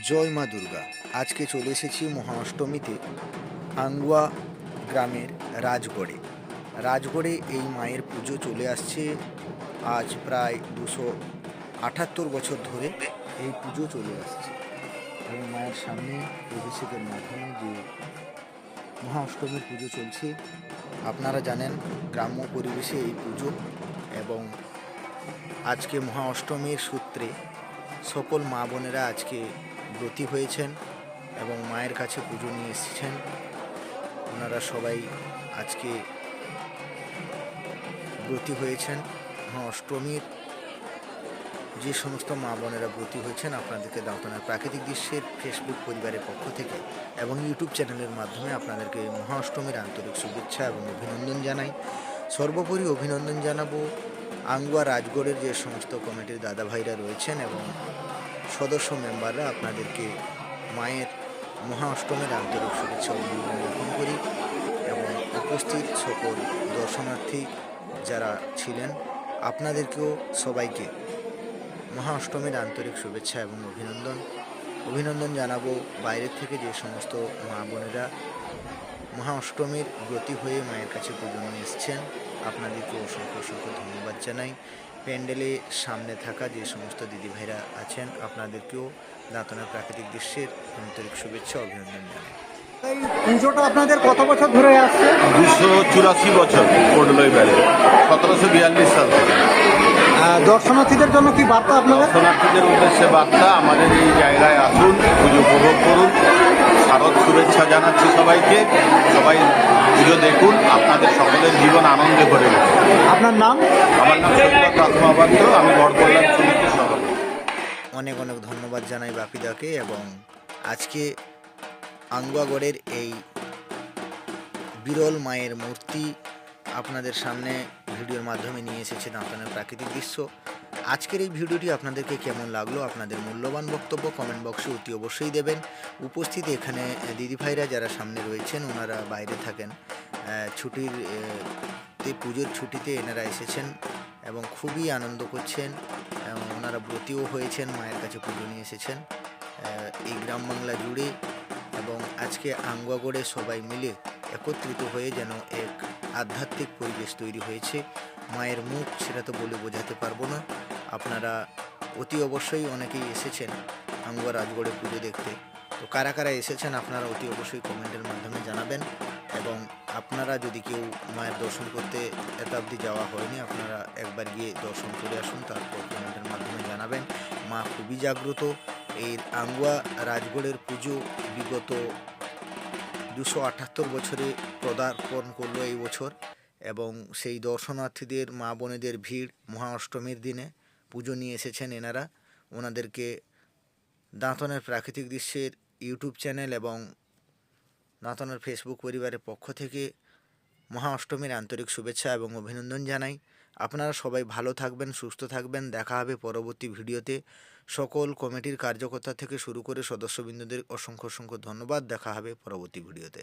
জয় মা দুর্গা। আজকে চলে এসেছি মহা অষ্টমীতে আঙ্গুয়া গ্রামের রাজগড়ে এই মায়ের পুজো চলে আসছে। আজ প্রায় 278 বছর ধরে এই পুজো চলে আসছে এবং মায়ের সামনে অভিষেকের মাধ্যমে যে মহা অষ্টমীর পুজো চলছে। আপনারা জানেন গ্রাম্য পরিবেশে এই পুজো, এবং আজকে মহা অষ্টমীর সূত্রে সকল মা বোনেরা আজকে ব্রতী হয়েছেন এবং মায়ের কাছে পুজো নিয়ে এসেছেন। ওনারা সবাই আজকে ব্রতী হয়েছেন। মহা অষ্টমীর যে সমস্ত মা বোনেরা ব্রতী হয়েছেন আপনাদেরকে দাঁতনার প্রাকৃতিক দৃশ্যের ফেসবুক পরিবারের পক্ষ থেকে এবং ইউটিউব চ্যানেলের মাধ্যমে আপনাদেরকে মহা অষ্টমীর আন্তরিক শুভেচ্ছা এবং অভিনন্দন জানাই। সর্বোপরি অভিনন্দন জানাবো আঙ্গুয়া রাজগড়ের যে সমস্ত কমিটির দাদা ভাইরা রয়েছেন এবং সদস্য মেম্বাররা। আপনাদেরকে মায়ের মহা অষ্টমীর আন্তরিক শুভেচ্ছা অভিনন্দন জ্ঞাপন করি এবং উপস্থিত সকল দর্শনার্থী যারা ছিলেন আপনাদেরকেও সবাইকে মহা অষ্টমীর আন্তরিক শুভেচ্ছা এবং অভিনন্দন জানাবো। বাইরের থেকে যে সমস্ত মা বোনেরা মহা অষ্টমীর ব্রতী হয়ে মায়ের কাছে পুজো নিয়ে এসছেন আপনাদেরকে অসংখ্য ধন্যবাদ জানাই। প্যান্ডেলে সামনে থাকা যে সমস্ত দিদিভাইরা আছেন আপনাদেরকেও দাঁতনার প্রাকৃতিক দৃশ্যের আন্তরিক শুভেচ্ছা অভিনন্দন জানাই। এই পুজোটা আপনাদের কত বছর ধরে আসছে? 284 বছর পড়লোই বেড়ে 1742 সাল থেকে। দর্শনার্থীদের জন্য কি বার্তা আপনাদের? দর্শনার্থীদের উদ্দেশ্যে বার্তা, আমাদের এই জায়গায় আসুন, পুজো উপভোগ করুন। শারদ শুভেচ্ছা জানাচ্ছি সবাইকে। সবাই পুজো দেখুন, আপনাদের সকলের জীবন আনন্দে ভরে উঠুক। আপনার নাম? আমার নাম সৈকত আত্মাবাদ্য, আমি গড় কল্যাণ সমিতির সভাপতি। অনেক ধন্যবাদ জানাই বাপিদাকে। এবং আজকে আঙ্গুয়াগড়ের এই বিরল মায়ের মূর্তি আপনাদের সামনে ভিডিওর মাধ্যমে নিয়ে এসেছে দাঁতনের প্রাকৃতিক দৃশ্য। আজকের এই ভিডিওটি আপনাদেরকে কেমন লাগলো আপনাদের মূল্যবান বক্তব্য কমেন্ট বক্সে অতি অবশ্যই দেবেন। উপস্থিত এখানে দিদিভাইরা যারা সামনে রয়েছেন ওনারা বাইরে থাকেন, ছুটির পুজোর ছুটিতে এনারা এসেছেন এবং খুবই আনন্দ করছেন। ওনারা ব্রতীও হয়েছেন, মায়ের কাছে পুজো নিয়ে এসেছেন এই গ্রাম বাংলা জুড়ে। এবং আজকে আঙ্গুয়াগড়ে সবাই মিলে একত্রিত হয়ে যেন এক আধ্যাত্মিক পরিবেশ তৈরি হয়েছে। মায়ের মুখ সেটা তো বলে বোঝাতে পারবো না। আপনারা অতি অবশ্যই অনেকেই এসেছেন আঙ্গুয়া রাজগড়ে পুজো দেখতে। তো কারা কারা এসেছেন আপনারা অতি অবশ্যই কমেন্টের মাধ্যমে জানাবেন। এবং আপনারা যদি কেউ মায়ের দর্শন করতে এত অবধি যাওয়া হয়নি, আপনারা একবার গিয়ে দর্শন করে আসুন, তারপর কমেন্টের মাধ্যমে জানাবেন। মা খুবই জাগ্রত। এই আঙ্গুয়া রাজগড়ের পুজো বিগত 278 বছরে পদার্পণ করলো এই বছর, এবং সেই দর্শনার্থীদের মা বোনেদের ভিড় মহা অষ্টমীর দিনে পুজো নিয়ে এসেছেন এনারা। ওনাদেরকে দাঁতনের প্রাকৃতিক দৃশ্যের ইউটিউব চ্যানেল এবং দাঁতনের ফেসবুক পরিবারের পক্ষ থেকে মহা অষ্টমীর আন্তরিক শুভেচ্ছা এবং অভিনন্দন জানাই। আপনারা সবাই ভালো থাকবেন, সুস্থ থাকবেন। দেখা হবে পরবর্তী ভিডিওতে। সকল কমিটির কার্যকর্তা থেকে শুরু করে সদস্যবৃন্দদের অসংখ্য ধন্যবাদ। দেখা হবে পরবর্তী ভিডিওতে।